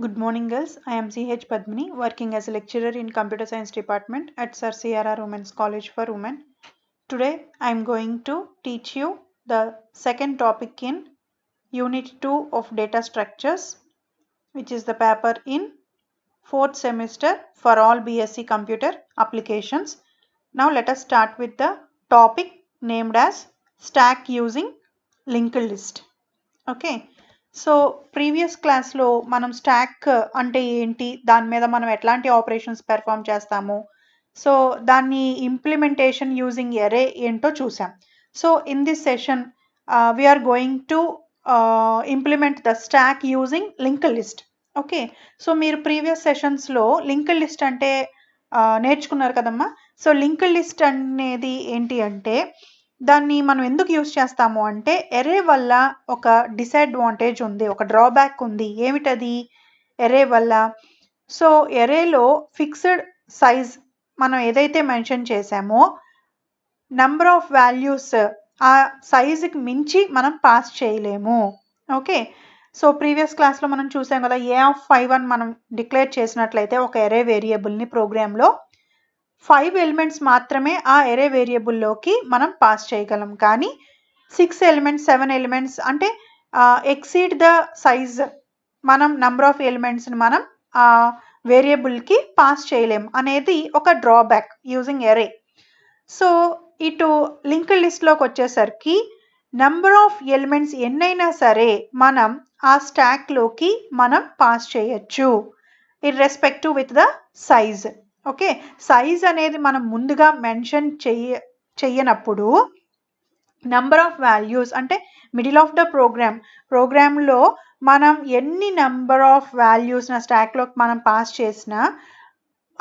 Good morning, girls. I am CH Padmini, working as a lecturer in Computer Science Department at Sir CRR Women's College for Women. Today, I am going to teach you the second topic in Unit 2 of Data Structures, which is the paper in 4th semester for all BSc Computer applications. Now, let us start with the topic named as Stack Using Linked List. Okay so previous క్లాస్లో మనం stack అంటే ఏంటి, దాని మీద మనం ఎట్లాంటి operations perform చేస్తాము, so దాన్ని ఇంప్లిమెంటేషన్ యూజింగ్ ఎరే ఏంటో చూసాం. So in this session we are going to implement the stack using linked list. Okay, so మీరు ప్రీవియస్ సెషన్స్లో లింక్డ్ లిస్ట్ అంటే నేర్చుకున్నారు కదమ్మా. సో లింక్డ్ లిస్ట్ అనేది ఏంటి అంటే, దాన్ని మనం ఎందుకు యూజ్ చేస్తాము అంటే, ఎరే వల్ల ఒక డిసడ్వాంటేజ్ ఉంది, ఒక డ్రాబ్యాక్ ఉంది. ఏమిటది? ఎరే వల్ల సో ఎరేలో ఫిక్స్డ్ సైజ్ మనం ఏదైతే మెన్షన్ చేసామో, నంబర్ ఆఫ్ వాల్యూస్ ఆ సైజుకి మించి మనం పాస్ చేయలేము. ఓకే, సో ప్రీవియస్ క్లాస్లో మనం చూసాం కదా, A(5) అని మనం డిక్లేర్ చేసినట్లయితే ఒక ఎరే వేరియబుల్ని ప్రోగ్రాంలో 5 ఎలిమెంట్స్ మాత్రమే ఆ ఎరే వేరియబుల్లోకి మనం పాస్ చేయగలం. కానీ 6 ఎలిమెంట్స్ 7 ఎలిమెంట్స్ అంటే ఎక్సీడ్ ద సైజ్, మనం నంబర్ ఆఫ్ ఎలిమెంట్స్ని మనం ఆ వేరియబుల్కి పాస్ చేయలేం అనేది ఒక డ్రాబ్యాక్ యూజింగ్ ఎరే. సో ఇటు లింక్డ్ లిస్ట్లోకి వచ్చేసరికి నంబర్ ఆఫ్ ఎలిమెంట్స్ ఎన్నైనా సరే మనం ఆ స్టాక్లోకి మనం పాస్ చేయొచ్చు, irrespective with the size. Okay, size అనేది మనం ముందుగా మెన్షన్ చెయ్యనప్పుడు నంబర్ ఆఫ్ వాల్యూస్ అంటే మిడిల్ ఆఫ్ ద ప్రోగ్రామ్లో మనం ఎన్ని నంబర్ ఆఫ్ వాల్యూస్ నా స్టాక్లోకి మనం పాస్ చేసినా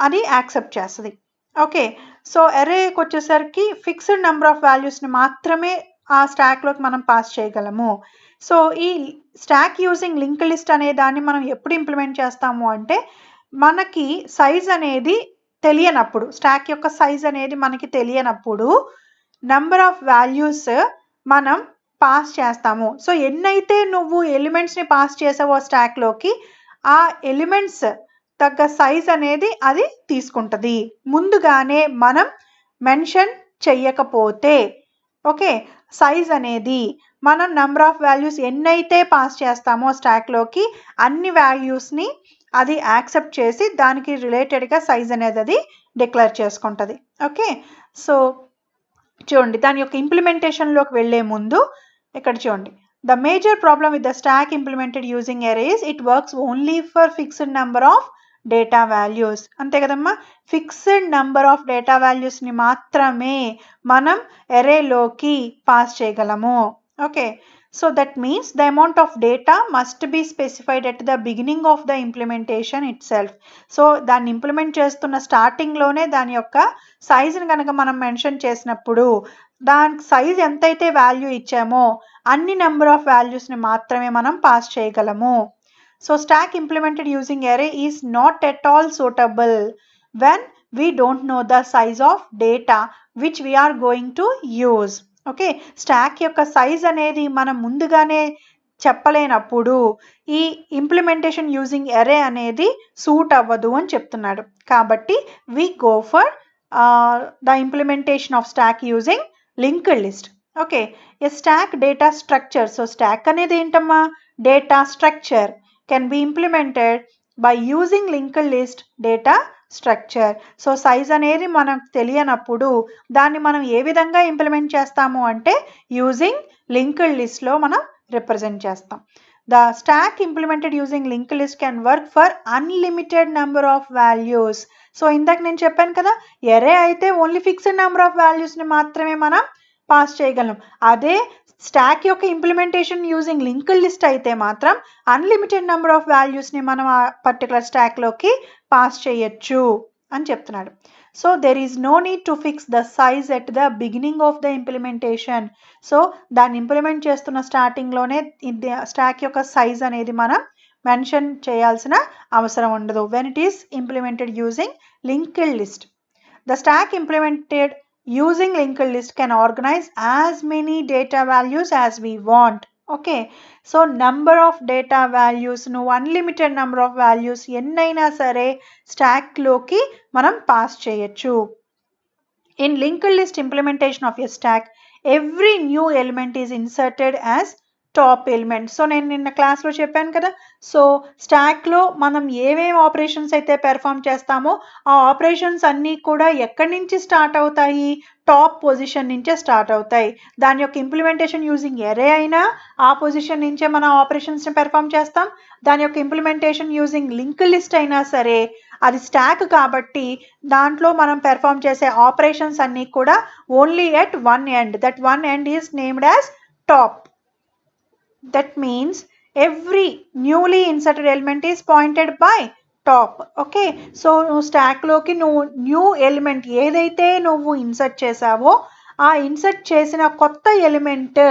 అది యాక్సెప్ట్ చేస్తుంది. ఓకే, సో ఎరేకి వచ్చేసరికి ఫిక్స్డ్ నెంబర్ ఆఫ్ వాల్యూస్ని మాత్రమే ఆ స్టాక్లోకి మనం పాస్ చేయగలము. సో ఈ స్టాక్ యూజింగ్ లింక్డ్ లిస్ట్ అనే దాన్ని మనం ఎప్పుడు ఇంప్లిమెంట్ చేస్తాము అంటే, మనకి సైజ్ అనేది తెలియనప్పుడు, స్టాక్ యొక్క సైజ్ అనేది మనకి తెలియనప్పుడు నంబర్ ఆఫ్ వాల్యూస్ మనం పాస్ చేస్తాము. సో ఎన్నైతే నువ్వు ఎలిమెంట్స్ని పాస్ చేసావో స్టాక్లోకి, ఆ ఎలిమెంట్స్ తగ్గ సైజ్ అనేది అది తీసుకుంటుంది, ముందుగానే మనం మెన్షన్ చెయ్యకపోతే. ఓకే, సైజ్ అనేది మనం నంబర్ ఆఫ్ వాల్యూస్ ఎన్నైతే పాస్ చేస్తామో స్టాక్లోకి, అన్ని వాల్యూస్ని అది యాక్సెప్ట్ చేసి దానికి రిలేటెడ్గా సైజ్ అనేది అది డిక్లేర్ చేసుకుంటుంది. ఓకే, సో చూడండి, దాని యొక్క ఇంప్లిమెంటేషన్లోకి వెళ్ళే ముందు ఇక్కడ చూడండి, the major problem with the stock implemented using erase, it works only for fixed number of data values. అంతే కదమ్మా, ఫిక్స్డ్ నెంబర్ ఆఫ్ డేటా వాల్యూస్ని మాత్రమే మనం ఎరేలోకి పాస్ చేయగలము. Okay, so that means the amount of data must be specified at the beginning of the implementation itself. So దాన్ని implement చేస్తున్న స్టార్టింగ్లోనే దాని యొక్క సైజుని కనుక మనం మెన్షన్ చేసినప్పుడు, దానికి సైజ్ ఎంతైతే వాల్యూ ఇచ్చామో అన్ని నెంబర్ ఆఫ్ వాల్యూస్ని మాత్రమే మనం పాస్ చేయగలము. So stack implemented using array is not at all suitable when we don't know the size of data which we are going to use. Okay, stock యొక్క size అనేది మనం ముందుగానే చెప్పలేనప్పుడు ఈ ఇంప్లిమెంటేషన్ యూజింగ్ ఎరే అనేది సూట్ అవ్వదు అని చెప్తున్నాడు. కాబట్టి we go for the implementation of stack using linked list. Okay, a stack data structure. So stack అనేది ఏంటమ్మా? Data structure can be implemented by using linked list data structure. So size అనేది మనకు తెలియనప్పుడు దాన్ని మనం ఏ విధంగా ఇంప్లిమెంట్ చేస్తాము అంటే, యూజింగ్ లింక్డ్ లిస్ట్లో మనం రిప్రజెంట్ చేస్తాం. The stock implemented using linked list can work for unlimited number of values. So ఇందాక నేను చెప్పాను కదా, ఎరే అయితే ఓన్లీ ఫిక్స్డ్ నెంబర్ ఆఫ్ వాల్యూస్ని మాత్రమే మనం పాస్ చేయగలం. అదే స్టాక్ యొక్క ఇంప్లిమెంటేషన్ యూజింగ్ లింక్డ్ లిస్ట్ అయితే మాత్రం అన్లిమిటెడ్ నెంబర్ ఆఫ్ వాల్యూస్ని మనం ఆ పర్టికులర్ స్టాక్లోకి పాస్ చేయొచ్చు అని చెప్తున్నాడు. So there is no need to fix the size at the beginning of the implementation. So దాన్ని ఇంప్లిమెంట్ చేస్తున్న స్టార్టింగ్లోనే స్టాక్ యొక్క సైజ్ అనేది మనం మెన్షన్ చేయాల్సిన అవసరం ఉండదు when it is implemented using linked list. The stock implemented using linked list can organize as many data values as we want. Okay, so number of data values నువ్వు unlimited number of values ఎన్నైనా సరే స్టాక్లోకి మనం pass చేయొచ్చు. In linked list implementation of a stock every new element is inserted as top element. So నేను నిన్న క్లాస్లో చెప్పాను కదా, సో స్టాక్లో మనం ఏమేమి ఆపరేషన్స్ అయితే పెర్ఫామ్ చేస్తామో ఆ ఆపరేషన్స్ అన్నీ కూడా ఎక్కడి నుంచి స్టార్ట్ అవుతాయి, టాప్ పొజిషన్ నుంచే స్టార్ట్ అవుతాయి. దాని యొక్క ఇంప్లిమెంటేషన్ యూజింగ్ ఎరే అయినా ఆ పొజిషన్ నుంచే మనం ఆపరేషన్స్ని పెర్ఫామ్ చేస్తాం. దాని యొక్క ఇంప్లిమెంటేషన్ యూజింగ్ లింక్ లిస్ట్ అయినా సరే అది స్టాక్ కాబట్టి దాంట్లో మనం పెర్ఫామ్ చేసే ఆపరేషన్స్ అన్నీ కూడా only at one end, that one end is named as top. That means every newly inserted element is pointed by top. Okay, so నువ్వు స్టాక్లోకి నువ్వు న్యూ ఎలిమెంట్ ఏదైతే నువ్వు ఇన్సర్ట్ చేసావో ఆ ఇన్సర్ట్ చేసిన కొత్త ఎలిమెంట్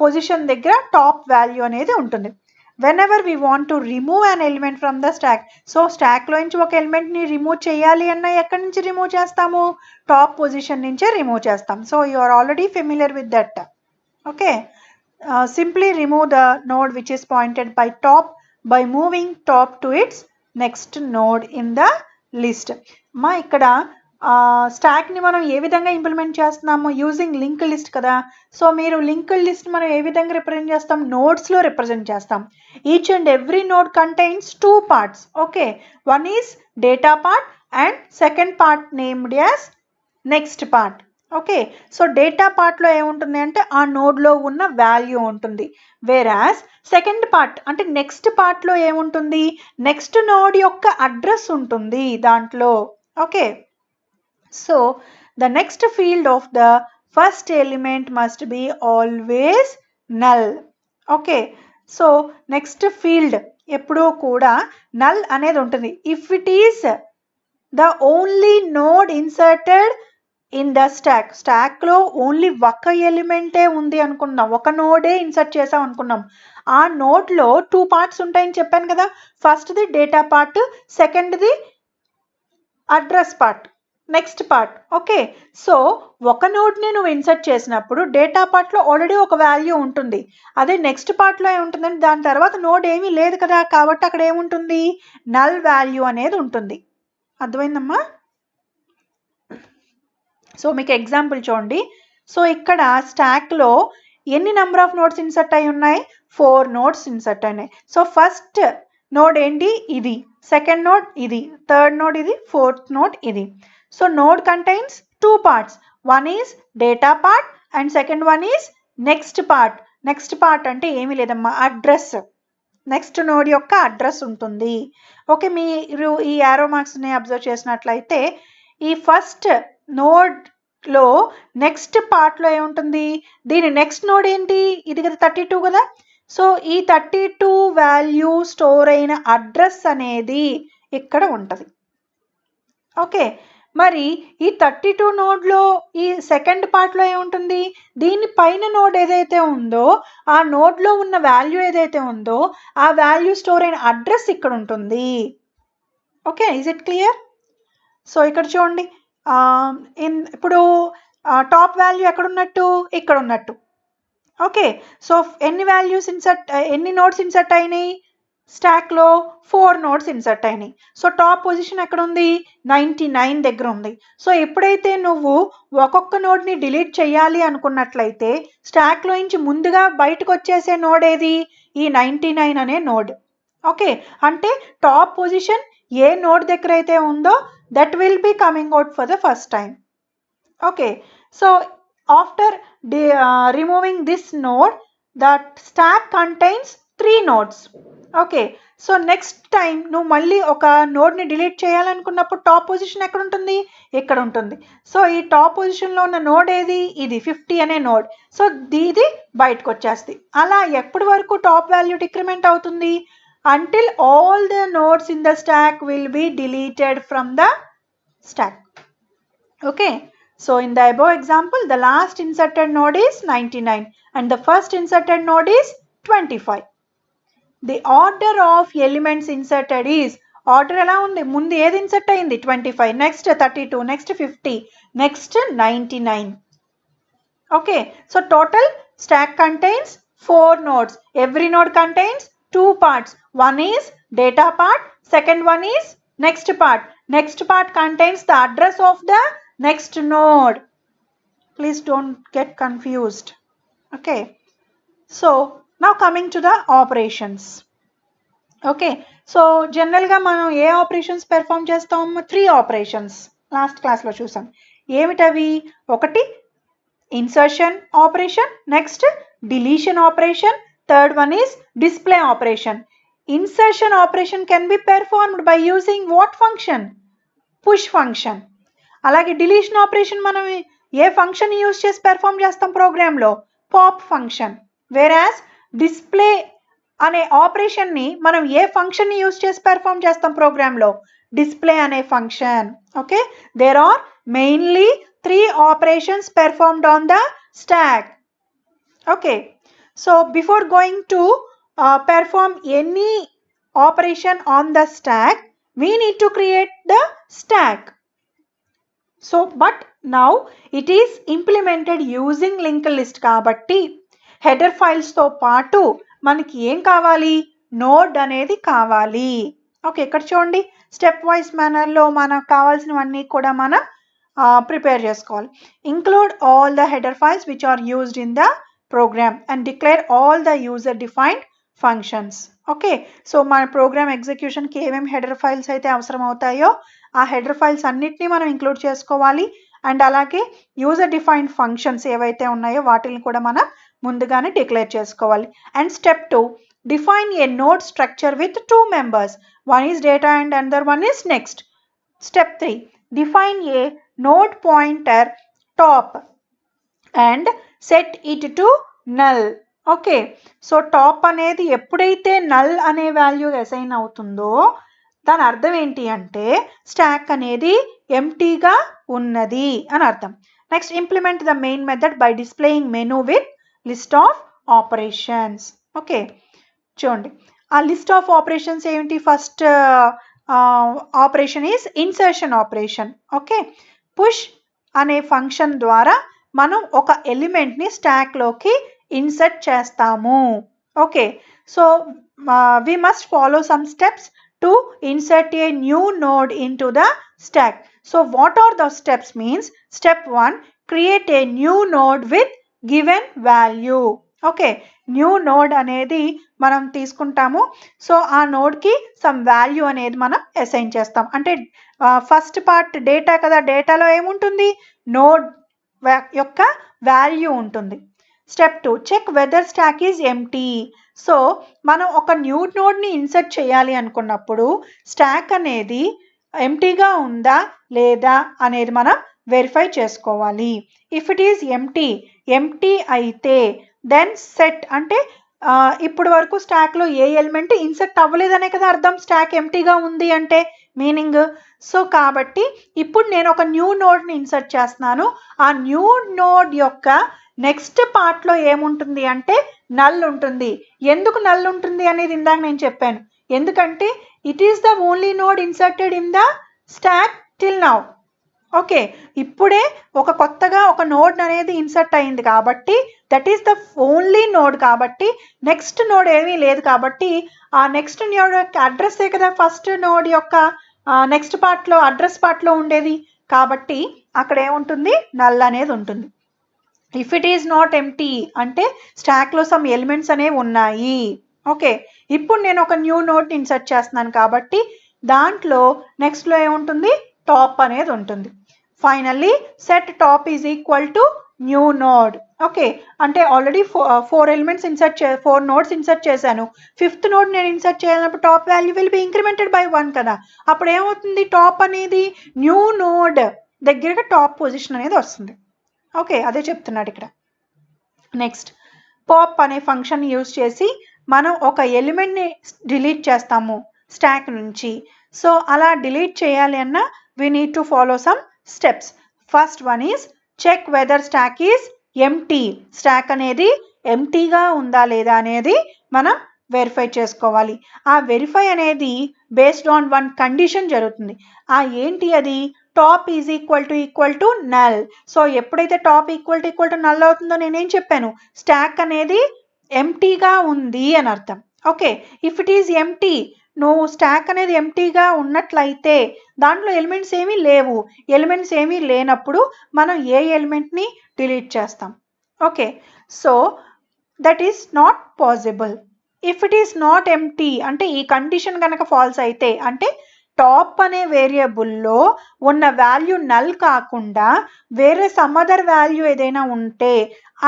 పొజిషన్ దగ్గర టాప్ వాల్యూ అనేది ఉంటుంది. whenever we want to remove an element from the stack, so స్టాక్లో నుంచి ఒక ఎలిమెంట్ని రిమూవ్ చేయాలి అన్న ఎక్కడి నుంచి రిమూవ్ చేస్తాము, టాప్ పొజిషన్ నుంచే రిమూవ్ చేస్తాం. So you are already familiar with that. Okay, simply remove the node which is pointed by top by moving top to its next node in the list. మా ఇక్కడ స్టాక్ని మనం ఏ విధంగా implement చేస్తున్నాము, using link list కదా. So మీరు link list మనం ఏ విధంగా represent చేస్తాం, నోడ్స్లో రిప్రజెంట్ చేస్తాం. Each and every node contains two parts. Okay, one is data part and second part named as next part. Okay, so data పార్ట్లో ఏముంటుంది అంటే ఆ నోడ్లో ఉన్న వాల్యూ ఉంటుంది. వేరాస్ సెకండ్ పార్ట్ అంటే నెక్స్ట్ పార్ట్లో ఏముంటుంది, నెక్స్ట్ నోడ్ యొక్క అడ్రస్ ఉంటుంది దాంట్లో. Okay, so the next field of the first element must be always null. Okay, so next field ఎప్పుడూ కూడా నల్ అనేది ఉంటుంది. If it is the only node inserted in the స్టాక్లో ఓన్లీ ఒక ఎలిమెంటే ఉంది అనుకున్నాం, ఒక నోడే ఇన్సర్ట్ చేసాం అనుకున్నాం. ఆ నోడ్లో టూ పార్ట్స్ ఉంటాయని చెప్పాను కదా, ఫస్ట్ది డేటా పార్ట్, సెకండ్ది address part, next part. Okay, so ఒక నోడ్ని నువ్వు ఇన్సర్ట్ చేసినప్పుడు డేటా పార్ట్లో ఆల్రెడీ ఒక వాల్యూ ఉంటుంది. అదే నెక్స్ట్ పార్ట్లో ఏముంటుందంటే దాని తర్వాత నోడ్ ఏమీ లేదు కదా, కాబట్టి అక్కడ ఏముంటుంది, నల్ వాల్యూ అనేది ఉంటుంది. అర్థమైందమ్మా? సో మీకు ఎగ్జాంపుల్ చూడండి. సో ఇక్కడ స్టాక్లో ఎన్ని నెంబర్ ఆఫ్ నోడ్స్ ఇన్సర్ట్ అయి ఉన్నాయి, 4 నోడ్స్ ఇన్సర్ట్ అయినాయి. సో ఫస్ట్ నోడ్ ఏంటి, ఇది, సెకండ్ నోడ్ ఇది, థర్డ్ నోడ్ ఇది, ఫోర్త్ నోడ్ ఇది. So node contains two parts, one is data part and second one is next part. Next part అంటే ఏమీ లేదమ్మా, అడ్రస్, నెక్స్ట్ నోడ్ యొక్క అడ్రస్ ఉంటుంది. ఓకే, మీరు ఈ యారో మార్క్స్ని అబ్జర్వ్ చేసినట్లయితే ఈ ఫస్ట్ నోడ్లో నెక్స్ట్ పార్ట్లో ఏముంటుంది, దీని నెక్స్ట్ నోడ్ ఏంటి, ఇది కదా 32 కదా. సో ఈ 32 వాల్యూ స్టోర్ అయిన అడ్రస్ అనేది ఇక్కడ ఉంటుంది. ఓకే, మరి ఈ 32 నోడ్లో ఈ సెకండ్ పార్ట్లో ఏముంటుంది, దీని పైన నోడ్ ఏదైతే ఉందో ఆ నోడ్లో ఉన్న వాల్యూ ఏదైతే ఉందో ఆ వాల్యూ స్టోర్ అయిన అడ్రస్ ఇక్కడ ఉంటుంది. Okay, is it clear? So ఇక్కడ చూడండి, ఇప్పుడు టాప్ వాల్యూ ఎక్కడ ఉన్నట్టు, ఇక్కడ ఉన్నట్టు. ఓకే, సో ఎన్ని నోట్స్ ఇన్సర్ట్ అయినాయి, స్టాక్లో 4 నోట్స్ ఇన్సర్ట్ అయినాయి. సో టాప్ పొజిషన్ ఎక్కడ ఉంది, 99 దగ్గర ఉంది. సో ఎప్పుడైతే నువ్వు ఒక్కొక్క నోడ్ని డిలీట్ చేయాలి అనుకున్నట్లయితే స్టాక్లో నుంచి ముందుగా బయటకు వచ్చేసే నోడ్ ఏది, ఈ 99 అనే నోడ్. ఓకే, అంటే టాప్ పొజిషన్ ఏ నోడ్ దగ్గర అయితే ఉందో that will be coming out for the first time. Okay, so after removing this node, that stack contains 3 nodes. Okay, so next time నువ్వు మళ్ళీ ఒక నోడ్ని డిలీట్ చేయాలనుకున్నప్పుడు టాప్ పొజిషన్ ఎక్కడ ఉంటుంది, ఇక్కడ ఉంటుంది. సో ఈ టాప్ పొజిషన్లో ఉన్న నోడ్ ఏది, ఇది 50 అనే నోడ్. సో ఇది బయటకు వచ్చేస్తుంది. అలా ఎప్పటి వరకు టాప్ వాల్యూ డిక్రిమెంట్ అవుతుంది, until all the nodes in the stack will be deleted from the stack. Okay, so in the above example the last inserted node is 99 and the first inserted node is 25. The order of elements inserted is, order ఎలా ఉంది, ముందు ఏది insert అయింది 25, next 32, next 50, next 99. Okay, so total stack contains 4 nodes. Every node contains 2 parts. One is data part, second one is next part. Next part contains the address of the next node. Please don't get confused. Okay, so now coming to the operations. Okay, so general గా మనం ఏ operations perform చేస్తాం? 3 operations last class లో చూసాం. ఏమిటవి? ఒకటి insertion operation, next deletion operation, third one is display operation. Insertion operation can be performed by using what function? Push function. అలాగే deletion operation మనం ఏ function use చేసి పెర్ఫామ్ చేస్తాం ప్రోగ్రాంలో? Pop function. వేరాస్ డిస్ప్లే అనే ఆపరేషన్ని మనం ఏ ఫంక్షన్ని యూజ్ చేసి పెర్ఫామ్ చేస్తాం ప్రోగ్రాంలో? డిస్ప్లే అనే function. Okay, there are mainly 3 operations performed on the stack. Okay, so before going to perform any operation on the stack, we need to create the stack. So but now it is implemented using linked list కాబట్టి header ఫైల్స్తో పాటు మనకి ఏం కావాలి? Node అనేది కావాలి. Okay, ఇక్కడ చూడండి, step wise మేనర్లో మనకు కావాల్సినవన్నీ కూడా మనం ప్రిపేర్ చేసుకోవాలి. Include all the header files which are used in the program and declare all the user defined functions. Okay, so మన ప్రోగ్రామ్ ఎగ్జిక్యూషన్కి ఏమేమి హెడర్ ఫైల్స్ అయితే అవసరం అవుతాయో ఆ హెడర్ ఫైల్స్ అన్నిటినీ మనం ఇంక్లూడ్ చేసుకోవాలి. అండ్ అలాగే యూజర్ డిఫైన్డ్ ఫంక్షన్స్ ఏవైతే ఉన్నాయో వాటిని కూడా మనం ముందుగానే డిక్లేర్ చేసుకోవాలి. And step 2, define a node structure with 2 members. One is data and another one is next. Step 3, define a node pointer top and set it to null. Okay, so top అనేది ఎప్పుడైతే null అనే value assign అవుతుందో దాని అర్థం ఏంటి అంటే stock అనేది ఎంటీగా ఉన్నది అని అర్థం. Next, implement the main method by displaying menu with list of operations. Okay, చూడండి ఆ లిస్ట్ ఆఫ్ ఆపరేషన్స్ ఏమిటి? First operation is insertion operation. Okay, push అనే ఫంక్షన్ ద్వారా మనం ఒక ఎలిమెంట్ని స్టాక్లోకి ఇన్సర్ట్ చేస్తాము. Okay, so we must follow some steps to insert a new node into the stack. So what are the steps means? Step 1, create a new node with given value. Okay, new node అనేది మనం తీసుకుంటాము. So ఆ నోడ్కి some value అనేది మనం assign చేస్తాం. అంటే first part data కదా, డేటాలో ఏముంటుంది? నోడ్ యొక్క వాల్యూ ఉంటుంది. Step 2, check whether stack is empty. So మనం ఒక న్యూ నోడ్ని ఇన్సర్ట్ చేయాలి అనుకున్నప్పుడు స్టాక్ అనేది ఎంటీగా ఉందా లేదా అనేది మనం వెరిఫై చేసుకోవాలి. ఇఫ్ ఇట్ ఈజ్ ఎంటీ అయితే దెన్ సెట్, అంటే ఇప్పుడు వరకు స్టాక్లో ఏ ఎలిమెంట్ ఇన్సర్ట్ అవ్వలేదనే కదా అర్థం, స్టాక్ ఎంటీగా ఉంది అంటే మీనింగ్. సో కాబట్టి ఇప్పుడు నేను ఒక న్యూ నోడ్ని ఇన్సర్ట్ చేస్తున్నాను. ఆ న్యూ నోడ్ యొక్క నెక్స్ట్ పార్ట్లో ఏముంటుంది అంటే నల్ ఉంటుంది. ఎందుకు నల్ ఉంటుంది అనేది ఇందాక నేను చెప్పాను. ఎందుకంటే it is the only node inserted in the stock till now. Okay, ఇప్పుడే ఒక కొత్తగా ఒక నోడ్ అనేది ఇన్సర్ట్ అయింది కాబట్టి that is the only node. కాబట్టి నెక్స్ట్ నోడ్ ఏమీ లేదు కాబట్టి ఆ నెక్స్ట్ నోడ్ యొక్క అడ్రస్సే కదా ఫస్ట్ నోడ్ యొక్క నెక్స్ట్ పార్ట్లో అడ్రస్ పార్ట్లో ఉండేది. కాబట్టి అక్కడ ఏముంటుంది? నల్ అనేది ఉంటుంది. If it is not empty అంటే స్టాక్లో సమ్ ఎలిమెంట్స్ అనేవి ఉన్నాయి. ఓకే, ఇప్పుడు నేను ఒక న్యూ నోడ్ని ఇన్సర్ట్ చేస్తున్నాను కాబట్టి దాంట్లో నెక్స్ట్లో ఏముంటుంది? టాప్ అనేది ఉంటుంది. Finally set top is equal to new node. Okay, అంటే already 4 elements insert 4 nodes insert చేశాను. 5th నోడ్ నేను ఇన్సర్ట్ చేయాలన్నప్పుడు top value will be incremented by 1 కదా. అప్పుడు ఏమవుతుంది? టాప్ అనేది న్యూ నోడ్ దగ్గరగా టాప్ పొజిషన్ అనేది వస్తుంది. ఓకే, అదే చెప్తున్నాడు ఇక్కడ. నెక్స్ట్, పాప్ అనే ఫంక్షన్ యూజ్ చేసి మనం ఒక ఎలిమెంట్ని డిలీట్ చేస్తాము స్టాక్ నుంచి. సో అలా డిలీట్ చేయాలి అన్న we need to follow some steps. First one is check whether stack is empty. Stock అనేది ఎంటీగా ఉందా లేదా అనేది మనం వెరిఫై చేసుకోవాలి. ఆ వెరిఫై అనేది బేస్డ్ ఆన్ 1 కండిషన్ జరుగుతుంది. ఆ ఏంటి అది? Top is equal to null. So ఎప్పుడైతే టాప్ ఈక్వల్ టు నల్ అవుతుందో నేనేం చెప్పాను? స్టాక్ అనేది ఎంటీగా ఉంది అని అర్థం. Okay, if it is empty, నువ్వు స్టాక్ అనేది ఎంటీగా ఉన్నట్లయితే దాంట్లో ఎలిమెంట్స్ ఏమీ లేవు. ఎలిమెంట్స్ ఏమీ లేనప్పుడు మనం ఏ ఎలిమెంట్ని డిలీట్ చేస్తాం. Okay, so that is not possible. If it is not empty అంటే ఈ కండిషన్ కనుక ఫాల్స్ అయితే, అంటే టాప్ అనే వేరియబుల్లో ఉన్న వాల్యూ నల్ కాకుండా వేరే సమ్ అదర్ వాల్యూ ఏదైనా ఉంటే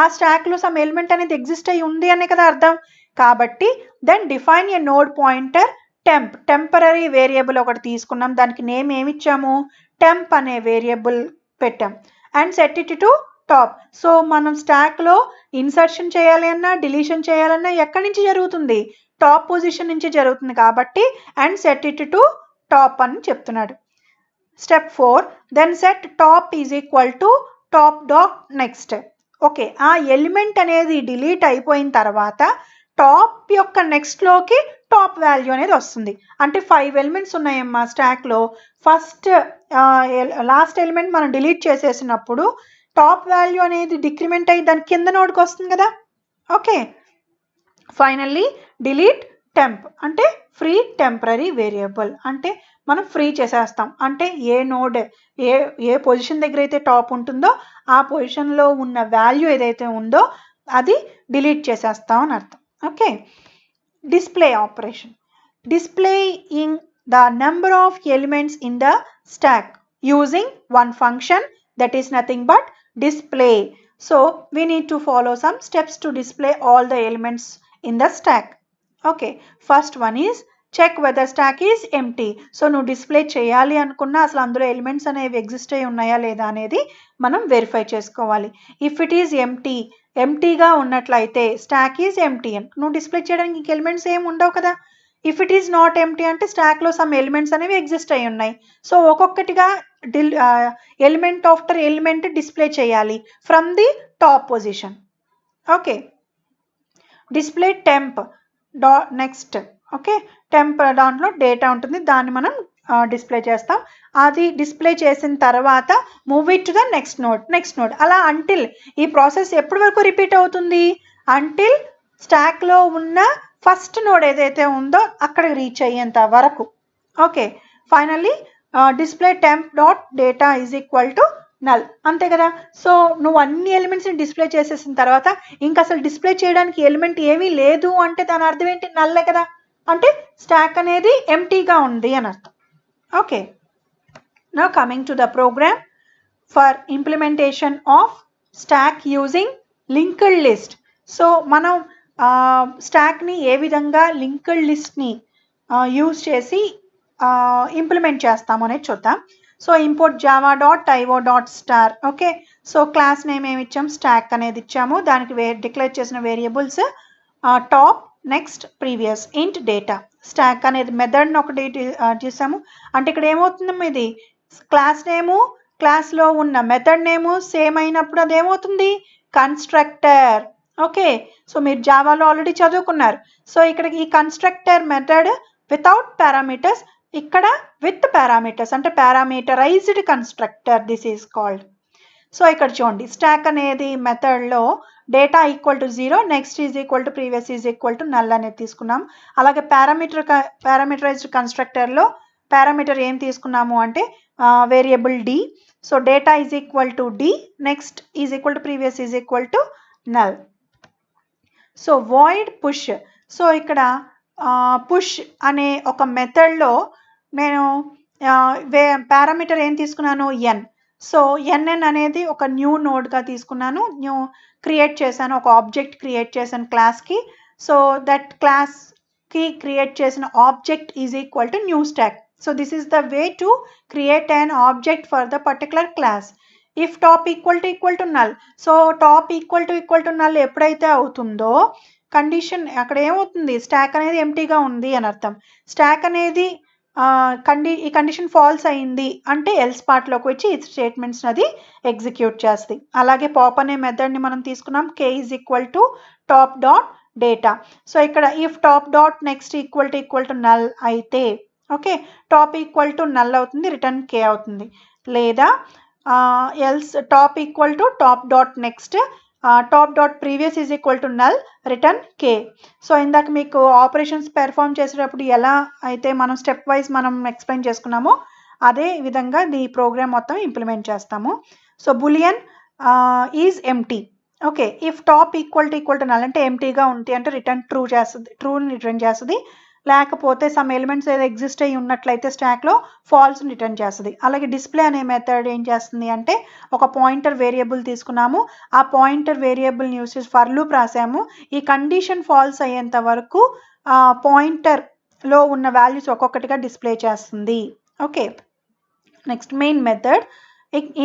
ఆ స్టాక్లో సమ్ ఎలిమెంట్ అనేది ఎగ్జిస్ట్ అయి ఉంది అనే కదా అర్థం. కాబట్టి then define a node pointer temp, temporary variable ఒకటి తీసుకున్నాం, దానికి నేమ్ ఏమి ఇచ్చాము, టెంప్ అనే వేరియబుల్ పెట్టాం, and set it to top. So మనం స్టాక్లో ఇన్సర్షన్ చేయాలి అన్నా డిలీషన్ చేయాలన్నా ఎక్కడి నుంచి జరుగుతుంది, టాప్ పొజిషన్ నుంచి జరుగుతుంది. కాబట్టి and set it to top అని చెప్తున్నాడు. Step 4, then set top is equal to top dot next. Okay, ఆ ఎలిమెంట్ అనేది డిలీట్ అయిపోయిన తర్వాత టాప్ యొక్క నెక్స్ట్లోకి టాప్ వాల్యూ అనేది వస్తుంది. అంటే 5 ఎలిమెంట్స్ ఉన్నాయమ్మా స్టాక్లో. ఫస్ట్ లాస్ట్ ఎలిమెంట్ మనం డిలీట్ చేసేసినప్పుడు టాప్ వాల్యూ అనేది డిక్రిమెంట్ అయ్యి దాని కింద నోడ్కి వస్తుంది కదా. ఓకే, ఫైనల్లీ డిలీట్ టెంప్ అంటే ఫ్రీ టెంపరరీ వేరియబుల్, అంటే మనం ఫ్రీ చేసేస్తాం. అంటే ఏ నోడ్ ఏ పొజిషన్ దగ్గర అయితే టాప్ ఉంటుందో ఆ పొజిషన్లో ఉన్న వాల్యూ ఏదైతే ఉందో అది డిలీట్ చేసేస్తాం అని అర్థం. Okay, display operation, displaying the number of elements in the stack using one function, that is nothing but display. So we need to follow some steps to display all the elements in the stack. Okay, first one is check whether stack is empty. So నువ్వు display చేయాలి అనుకున్నా అసలు అందులో elements అనేవి exist అయి ఉన్నాయా లేదా అనేది మనం వెరిఫై చేసుకోవాలి. ఇఫ్ ఇట్ ఈజ్ ఎంటీ, ఎంటీగా ఉన్నట్లయితే స్టాక్ ఈజ్ ఎంటీ అని నువ్వు డిస్ప్లే చేయడానికి ఇంక ఎలిమెంట్స్ ఏమి ఉండవు కదా. If it is not empty అంటే స్టాక్లో సమ్ ఎలిమెంట్స్ అనేవి ఎగ్జిస్ట్ అయి ఉన్నాయి. సో ఒక్కొక్కటిగా ఎలిమెంట్ ఆఫ్టర్ ఎలిమెంట్ డిస్ప్లే చేయాలి from the top position. Okay, display temp dot next. Okay, temp దాంట్లో డేటా ఉంటుంది, దాన్ని మనం డిస్ప్లే చేస్తాం. అది డిస్ప్లే చేసిన తర్వాత move it to the next node. అలా అంటిల్ ఈ ప్రాసెస్ ఎప్పటి వరకు రిపీట్ అవుతుంది, అంటిల్ స్టాక్లో ఉన్న ఫస్ట్ నోడ్ ఏదైతే ఉందో అక్కడికి రీచ్ అయ్యేంత వరకు. Okay, finally display temp dot data is equal to null, అంతే కదా. సో నువ్వు అన్ని ఎలిమెంట్స్ని డిస్ప్లే చేసేసిన తర్వాత ఇంకా అసలు డిస్ప్లే చేయడానికి ఎలిమెంట్ ఏమీ లేదు అంటే దాని అర్థం ఏంటి, నల్లే కదా. అంటే స్టాక్ అనేది ఎంటీగా ఉంది అని అర్థం. Okay, now coming to the program for implementation of stack using linked list. So మనం స్టాక్ని ఏ విధంగా లింక్డ్ లిస్ట్ని యూజ్ చేసి ఇంప్లిమెంట్ చేస్తాము అనేది చూద్దాం. So import Java dot IO dot star. Okay, so class name ఏమి ఇచ్చాము, స్టాక్ అనేది ఇచ్చాము, దానికి డిక్లేర్ చేసిన variables top, next, previous, int, data. Stack అనేది మెథడ్ని ఒకటి చేసాము. అంటే ఇక్కడ ఏమవుతుందమ్మా, ఇది క్లాస్ నేము క్లాస్లో ఉన్న మెథడ్ నేము సేమ్ అయినప్పుడు అది ఏమవుతుంది, కన్స్ట్రక్టర్. ఓకే, సో మీరు జావాలో ఆల్రెడీ చదువుకున్నారు. సో ఇక్కడ ఈ కన్స్ట్రక్టర్ మెథడ్ వితౌట్ పారామీటర్స్, ఇక్కడ విత్ పారామీటర్స్, అంటే parameterized constructor this is called. So ఇక్కడ చూడండి, స్టాక్ అనేది మెథడ్లో data equal to 0, next is equal to previous is equal to null అనేది తీసుకున్నాం. అలాగే పారామీటరైజ్డ్ కన్స్ట్రక్టర్లో పారామీటర్ ఏం తీసుకున్నాము అంటే variable D. So data is equal to D, next is equal to previous is equal to null. So void push. So ఇక్కడ push అనే ఒక మెథడ్లో నేను పారామీటర్ ఏం తీసుకున్నాను, ఎన్. సో ఎన్ఎన్ అనేది ఒక న్యూ నోడ్గా తీసుకున్నాను, క్రియేట్ చేశాను, ఒక ఆబ్జెక్ట్ క్రియేట్ చేశాను క్లాస్కి. సో దట్ క్లాస్కి క్రియేట్ చేసిన object is equal to new stack. So this is the way to create an object for the particular class. If top equal to null. So top equal to null ఎప్పుడైతే అవుతుందో condition అక్కడ ఏమవుతుంది, stack అనేది ఎంటీగా ఉంది అని అర్థం. Stock అనేది ఈ కండిషన్ ఫాల్స్ అయింది అంటే ఎల్స్ పార్ట్లోకి వచ్చి ఈ స్టేట్మెంట్స్ అది ఎగ్జిక్యూట్ చేస్తుంది. అలాగే పాప్ అనే మెథడ్ని మనం తీసుకున్నాం, K is equal to top dot data. So ఇక్కడ if top dot next equal to null అయితే, okay, top equal to null అవుతుంది, రిటర్న్ కే అవుతుంది. లేదా else top equal to top dot next top dot previous is equal to null return K. So ఇందాక మీకు operations perform చేసేటప్పుడు ఎలా అయితే మనం స్టెప్ వైజ్ మనం ఎక్స్ప్లెయిన్ చేసుకున్నామో అదే విధంగా ఈ ప్రోగ్రామ్ మొత్తం ఇంప్లిమెంట్ చేస్తాము. So boolean is empty. Okay, if top equal to null అంటే ఎంటీగా ఉంది అంటే రిటర్న్ ట్రూ చేస్తుంది, ట్రూని రిటర్న్ చేస్తుంది. లేకపోతే సమ్ ఎలిమెంట్స్ ఏదో ఎగ్జిస్ట్ అయ్యి ఉన్నట్లయితే స్టాక్లో ఫాల్స్ని రిటర్న్ చేస్తుంది. అలాగే డిస్ప్లే అనే మెథడ్ ఏం చేస్తుంది అంటే ఒక పాయింటర్ వేరియబుల్ తీసుకున్నాము, ఆ పాయింటర్ వేరియబుల్ని యూస్ చేసి ఫర్ లూప్ రాసాము. ఈ కండిషన్ ఫాల్స్ అయ్యేంత వరకు పాయింటర్లో ఉన్న వాల్యూస్ ఒక్కొక్కటిగా డిస్ప్లే చేస్తుంది. Okay, next main method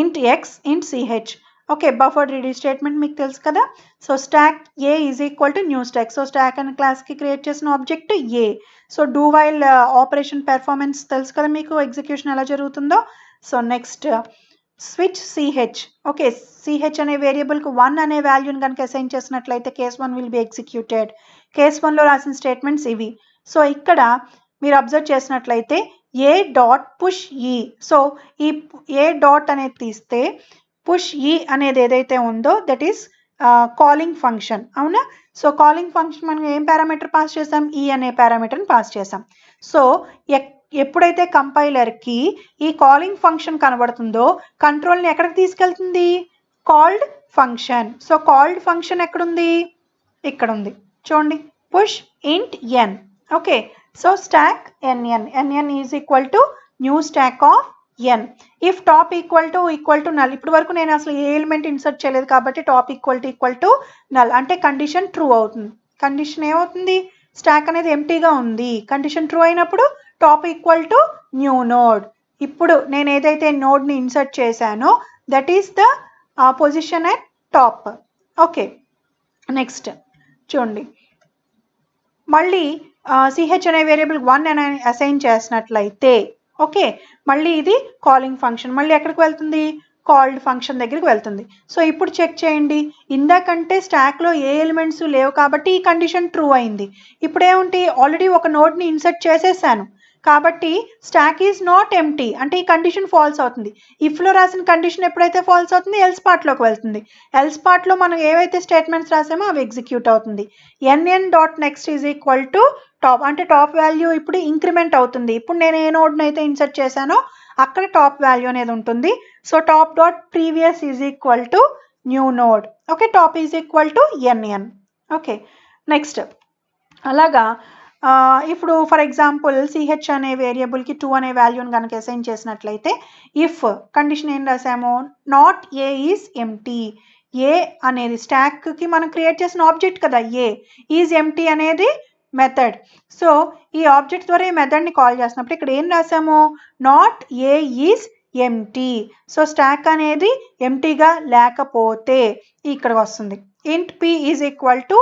int x int ch. Okay, buffered reader statement మీకు తెలుసు కదా. So stack A is equal to new stack. So stack అనే క్లాస్కి క్రియేట్ చేసిన object A. So do while operation performance తెలుసు కదా మీకు, ఎగ్జిక్యూషన్ ఎలా జరుగుతుందో. So next switch CH. Okay, CH అనే వేరియబుల్కి 1 అనే వాల్యూని కనుక అసైన్ చేసినట్లయితే case 1 will be executed. Case 1లో రాసిన స్టేట్మెంట్స్ ఇవి. సో ఇక్కడ మీరు అబ్జర్వ్ చేసినట్లయితే ఏ డాట్ పుష్ ఈ. సో ఈ ఏ డాట్ అనేది తీస్తే పుష్ ఈ అనేది ఏదైతే ఉందో దట్ ఈస్ కాలింగ్ ఫంక్షన్, అవునా. సో కాలింగ్ ఫంక్షన్ మనం ఏం పారామీటర్ పాస్ చేసాం, ఈ అనే పారామీటర్ని పాస్ చేసాం. సో ఎప్పుడైతే కంపైలర్కి ఈ కాలింగ్ ఫంక్షన్ కనబడుతుందో కంట్రోల్ని ఎక్కడికి తీసుకెళ్తుంది, called function. So called function ఎక్కడుంది, ఇక్కడ ఉంది చూడండి, push int N. Okay, so stack NN is equal to new stack of N. If top equal to null. ఇప్పటి వరకు నేను అసలు ఏ ఎలిమెంట్ ఇన్సర్ట్ చేయలేదు కాబట్టి టాప్ ఈక్వల్ టు నల్ అంటే కండిషన్ ట్రూ అవుతుంది. కండిషన్ ఏమవుతుంది, స్టాక్ అనేది ఎంటీగా ఉంది. కండిషన్ ట్రూ అయినప్పుడు top equal to new node. ఇప్పుడు నేను ఏదైతే నోడ్ని ఇన్సర్ట్ చేశానో that is the position at top. Okay, next చూడండి, మళ్ళీ సిహెచ్ అనే వేరియబుల్ 1 అని అసైన్ చేసినట్లయితే ఓకే, మళ్ళీ ఇది కాలింగ్ ఫంక్షన్ మళ్ళీ ఎక్కడికి వెళ్తుంది, కాల్డ్ ఫంక్షన్ దగ్గరికి వెళ్తుంది. సో ఇప్పుడు చెక్ చేయండి, ఇందాకంటే స్టాక్లో ఏ ఎలిమెంట్స్ లేవు కాబట్టి ఈ కండిషన్ ట్రూ అయింది. ఇప్పుడు ఏముంటి, ఆల్రెడీ ఒక నోడ్ని ఇన్సర్ట్ చేసేసాను కాబట్టి స్టాక్ ఈజ్ నాట్ ఎంటీ అంటే ఈ కండిషన్ ఫాల్స్ అవుతుంది. ఇఫ్లో రాసిన కండిషన్ ఎప్పుడైతే ఫాల్స్ అవుతుంది ఎల్స్ పార్ట్లోకి వెళ్తుంది. ఎల్స్ పార్ట్లో మనం ఏవైతే స్టేట్మెంట్స్ రాసామో అవి ఎగ్జిక్యూట్ అవుతుంది. NN dot next is equal to top అంటే టాప్ వాల్యూ ఇప్పుడు ఇంక్రిమెంట్ అవుతుంది. ఇప్పుడు నేను ఏ నోడ్ని అయితే ఇన్సర్ట్ చేశానో అక్కడ టాప్ వాల్యూ అనేది ఉంటుంది. So top dot previous is equal to new node. Okay, top is equal to NN. Okay, next అలాగా ఇప్పుడు ఫర్ ఎగ్జాంపుల్ సిహెచ్ అనే వేరియబుల్కి 2 అనే వాల్యూని కనుక అసైన్ చేసినట్లయితే ఇఫ్ కండిషన్ ఏం రాసాము, not A is empty. A అనేది స్టాక్కి మనం క్రియేట్ చేసిన ఆబ్జెక్ట్ కదా, ఏ ఈజ్ ఎంటీ అనేది మెథడ్. సో ఈ ఆబ్జెక్ట్ ద్వారా ఈ మెథడ్ని కాల్ చేసినప్పుడు ఇక్కడ ఏం రాసాము, not A is empty. So stack అనేది ఎంటీగా లేకపోతే ఇక్కడ వస్తుంది int P is equal to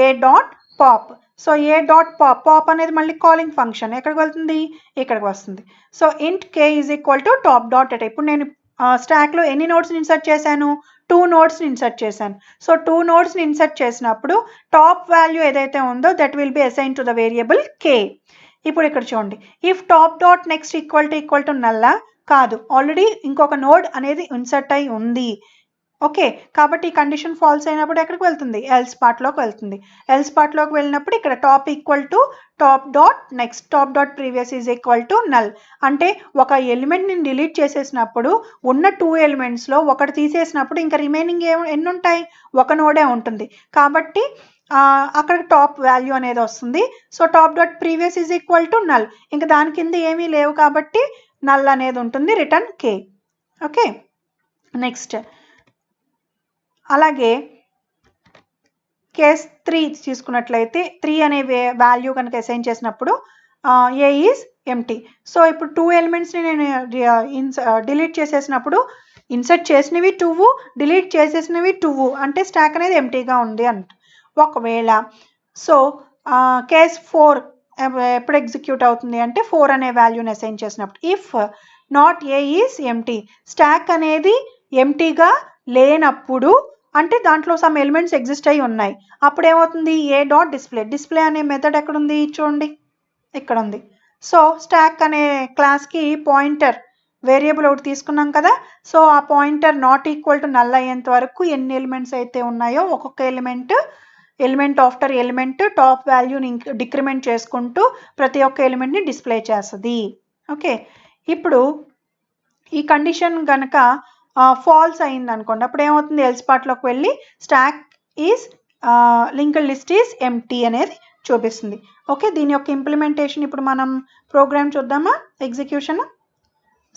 A dot pop. So A dot pop, pop అనేది మళ్ళీ కాలింగ్ ఫంక్షన్ ఎక్కడికి వెళ్తుంది, ఇక్కడికి వస్తుంది. సో ఇంట్ కే is equal to top dot data. ఇప్పుడు నేను స్టాక్లో ఎన్ని నోడ్స్ని ఇన్సర్ట్ చేశాను, 2 నోడ్స్ని ఇన్సర్ట్ చేశాను. సో 2 నోడ్స్ని ఇన్సర్ట్ చేసినప్పుడు టాప్ వాల్యూ ఏదైతే ఉందో that will be assign to the variable కే. ఇప్పుడు ఇక్కడ చూడండి, if top dot next equal to నల్లా కాదు, ఆల్రెడీ ఇంకొక నోడ్ అనేది ఇన్సర్ట్ అయి ఉంది. ఓకే, కాబట్టి ఈ కండిషన్ ఫాల్స్ అయినప్పుడు ఎక్కడికి వెళ్తుంది, ఎల్స్ పార్ట్లోకి వెళ్తుంది. ఎల్స్ పార్ట్లోకి వెళ్ళినప్పుడు ఇక్కడ top equal to top dot next top dot previous is equal to null. అంటే ఒక ఎలిమెంట్ని డిలీట్ చేసేసినప్పుడు ఉన్న 2 ఎలిమెంట్స్లో ఒకటి తీసేసినప్పుడు ఇంకా రిమైనింగ్ ఎన్ని ఉంటాయి, ఒక నోడే ఉంటుంది. కాబట్టి అక్కడ టాప్ వాల్యూ అనేది వస్తుంది. So top dot previous is equal to null, ఇంకా దాని కింద ఏమీ లేవు కాబట్టి నల్ అనేది ఉంటుంది, రిటర్న్ కే. ఓకే, నెక్స్ట్ అలాగే కేస్ 3 తీసుకున్నట్లయితే 3 అనే వాల్యూ కనుక అసైన్ చేసినప్పుడు ఏ ఈజ్ ఎంటీ. సో ఇప్పుడు 2 ఎలిమెంట్స్ని నేను డిలీట్ చేసేసినప్పుడు ఇన్సర్ట్ చేసినవి 2, డిలీట్ చేసేసినవి 2 అంటే స్టాక్ అనేది ఎంటీగా ఉంది అంట. ఒకవేళ సో కేస్ 4 ఎప్పుడు ఎగ్జిక్యూట్ అవుతుంది అంటే 4 అనే వాల్యూని అసైన్ చేసినప్పుడు if not A is empty, stock అనేది ఎంటీగా లేనప్పుడు అంటే దాంట్లో సమ్ ఎలిమెంట్స్ ఎగ్జిస్ట్ అయి ఉన్నాయి. అప్పుడు ఏమవుతుంది, ఏ డాట్ డిస్ప్లే. డిస్ప్లే అనే మెథడ్ ఎక్కడుంది చూడండి, ఇక్కడ ఉంది. సో స్టాక్ అనే క్లాస్కి పాయింటర్ వేరియబుల్ ఒకటి తీసుకున్నాం కదా. సో ఆ pointer not equal to null అయ్యేంత వరకు ఎన్ని ఎలిమెంట్స్ అయితే ఉన్నాయో ఒక్కొక్క ఎలిమెంట్ ఆఫ్టర్ ఎలిమెంట్ టాప్ వాల్యూని డిక్రిమెంట్ చేసుకుంటూ ప్రతి ఒక్క ఎలిమెంట్ని డిస్ప్లే చేస్తుంది. ఓకే, ఇప్పుడు ఈ కండిషన్ కనుక ఫాల్స్ అయింది అనుకోండి, అప్పుడు ఏమవుతుంది, ఎల్స్ పార్ట్లోకి వెళ్ళి stock is linked list is empty అనేది చూపిస్తుంది. ఓకే, దీని యొక్క ఇంప్లిమెంటేషన్ ఇప్పుడు మనం ప్రోగ్రామ్ చూద్దామా, ఎగ్జిక్యూషన్.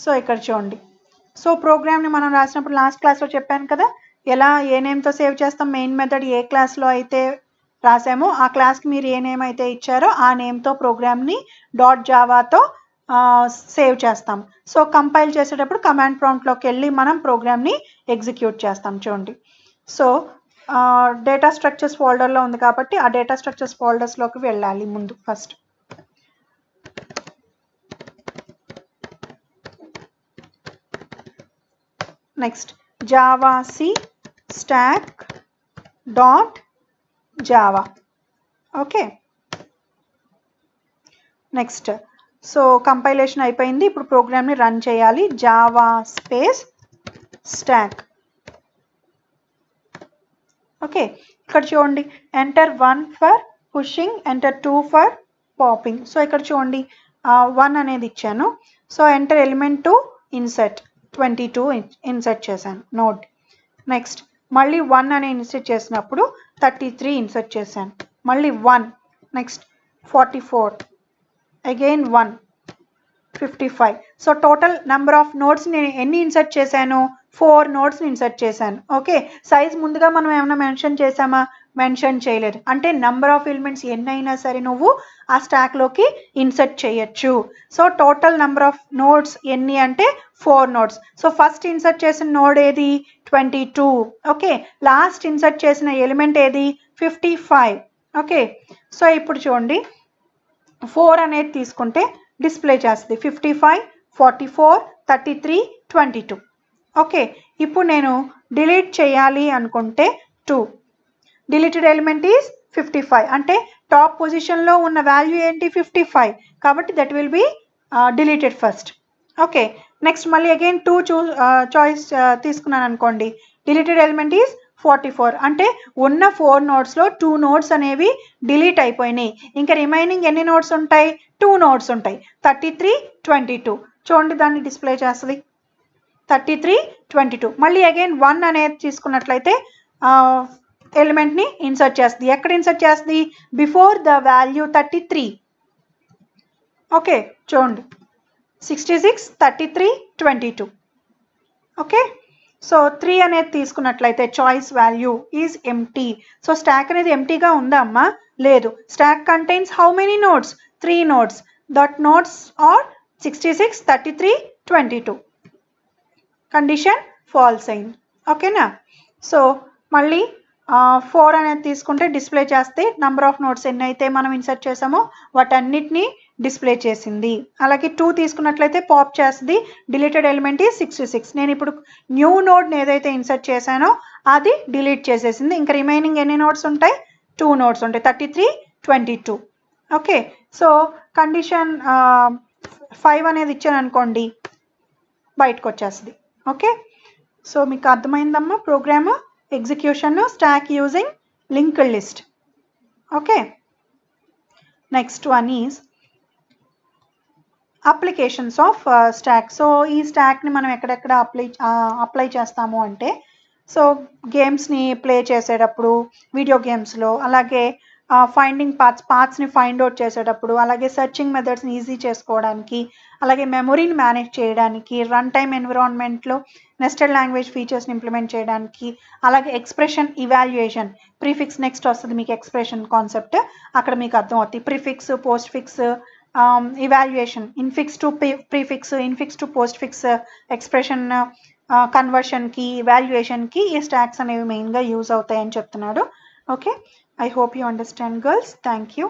సో ఇక్కడ చూడండి. సో ప్రోగ్రామ్ని మనం రాసినప్పుడు లాస్ట్ క్లాస్లో చెప్పాను కదా, ఎలా ఏ నేమ్తో సేవ్ చేస్తాం. మెయిన్ మెథడ్ ఏ క్లాస్లో అయితే రాసామో ఆ క్లాస్కి మీరు ఏ నేమ్ అయితే ఇచ్చారో ఆ నేమ్తో ప్రోగ్రామ్ని .javaతో సేవ్ చేస్తాం. సో కంపైల్ చేసేటప్పుడు కమాండ్ ప్రాంప్ట్లోకి వెళ్ళి మనం ప్రోగ్రామ్ని ఎగ్జిక్యూట్ చేస్తాం. చూడండి, సో డేటా స్ట్రక్చర్స్ ఫోల్డర్లో ఉంది కాబట్టి ఆ డేటా స్ట్రక్చర్స్ ఫోల్డర్స్లోకి వెళ్ళాలి ముందు first. Next javac stack.java. Okay, next so compilation అయిపోయింది. ఇప్పుడు ప్రోగ్రామ్ని రన్ చేయాలి. Java space stock. ఓకే, ఇక్కడ చూడండి, enter 1 for pushing, enter 2 for popping. So ఇక్కడ చూడండి 1 అనేది ఇచ్చాను. So enter element to insert 22 insert చేశాను నోడ్. నెక్స్ట్ మళ్ళీ 1 అనే ఇన్సర్ట్ చేసినప్పుడు 33 ఇన్సర్ట్ చేశాను. మళ్ళీ 1, next 44, again 1, 55. So total number of notes నేను ఎన్ని ఇన్సర్ట్ చేశాను, 4 నోట్స్ని ఇన్సర్ట్ చేశాను. ఓకే, సైజ్ ముందుగా మనం ఏమైనా మెన్షన్ చేసామా, మెన్షన్ చేయలేదు. అంటే నెంబర్ ఆఫ్ ఎలిమెంట్స్ ఎన్ని అయినా సరే నువ్వు ఆ స్టాక్లోకి ఇన్సర్ట్ చేయొచ్చు. So total number of notes ఎన్ని అంటే 4 నోట్స్. సో ఫస్ట్ ఇన్సర్ట్ చేసిన నోడ్ ఏది, 22. ఓకే, లాస్ట్ ఇన్సర్ట్ చేసిన ఎలిమెంట్ ఏది, 55. ఓకే, సో ఇప్పుడు చూడండి 4 అనేది తీసుకుంటే డిస్ప్లే చేస్తుంది 55, 44, 33, 22. ఓకే, ఇప్పుడు నేను డిలీట్ చేయాలి అనుకుంటే 2. Deleted element is 55. అంటే టాప్ పొజిషన్లో ఉన్న వాల్యూ ఏంటి, 55. కాబట్టి that will be deleted first. Okay, next మళ్ళీ అగైన్ 2 చాయిస్ తీసుకున్నాను అనుకోండి, డిలీటెడ్ ఎలిమెంట్ ఈజ్ 44. అంటే ఉన్న 4 నోట్స్లో 2 నోట్స్ అనేవి డిలీట్ అయిపోయినాయి. ఇంకా రిమైనింగ్ ఎన్ని నోట్స్ ఉంటాయి, 2 నోట్స్ ఉంటాయి, 33, 22. చూడండి దాన్ని డిస్ప్లే చేస్తుంది 33, 22. మళ్ళీ అగైన్ 1 అనేది తీసుకున్నట్లయితే ఎలిమెంట్ని ఇన్సర్ట్ చేస్తుంది. ఎక్కడ ఇన్సర్ట్ చేస్తుంది, బిఫోర్ ద వాల్యూ 33. ఓకే, చూడండి 66, 33, 22. ఓకే, సో 3 అనేది తీసుకున్నట్లయితే choice value is empty. So stack అనేది ఎంటీగా ఉందా అమ్మా, లేదు. Stack contains how many nodes, 3 nodes. That nodes are 66, 33, 22. Condition false అయింది. ఓకేనా, సో మళ్ళీ 4 అనేది తీసుకుంటే డిస్ప్లే చేస్తే నెంబర్ ఆఫ్ నోట్స్ ఎన్ని అయితే మనం ఇన్సర్ట్ చేసామో వాటన్నిటిని డిస్ప్లే చేసింది. అలాగే 2 తీసుకున్నట్లయితే పాప్ చేస్తుంది, డిలీటెడ్ ఎలిమెంట్ ఈ 66. నేను ఇప్పుడు న్యూ నోడ్ని ఏదైతే ఇన్సర్ట్ చేశానో అది డిలీట్ చేసేసింది. ఇంకా రిమైనింగ్ ఎన్ని నోట్స్ ఉంటాయి, 2 నోట్స్ ఉంటాయి, 33, 22. ఓకే, సో కండిషన్ 5 అనేది ఇచ్చాను అనుకోండి, బయటకు వచ్చేస్తుంది. ఓకే, సో మీకు అర్థమైందమ్మా program execution stock using linked list. Okay, next one is applications of stock. So ఈ స్టాక్ని మనం ఎక్కడెక్కడ అప్లై చేస్తాము అంటే, సో గేమ్స్ని ప్లే చేసేటప్పుడు, వీడియో గేమ్స్లో, అలాగే ఫైండింగ్ పార్ట్స్ని ఫైండ్ అవుట్ చేసేటప్పుడు, అలాగే సెర్చింగ్ మెథడ్స్ని ఈజీ చేసుకోవడానికి, అలాగే మెమొరీని మేనేజ్ చేయడానికి, రన్ టైమ్ ఎన్విరాన్మెంట్లో నెస్టెడ్ లాంగ్వేజ్ ఫీచర్స్ని ఇంప్లిమెంట్ చేయడానికి, అలాగే ఎక్స్ప్రెషన్ ఇవాల్యుయేషన్, ప్రీఫిక్స్ నెక్స్ట్ వస్తుంది మీకు ఎక్స్ప్రెషన్ కాన్సెప్ట్, అక్కడ మీకు అర్థం అవుతుంది. Prefix, postfix, evaluation, infix to prefix, infix to postfix, expression కన్వర్షన్కి, ఇవాల్యుయేషన్కి ఈ స్టాక్స్ అనేవి మెయిన్గా యూజ్ అవుతాయని చెప్తున్నాడు. Okay, I hope you understand, girls. Thank you.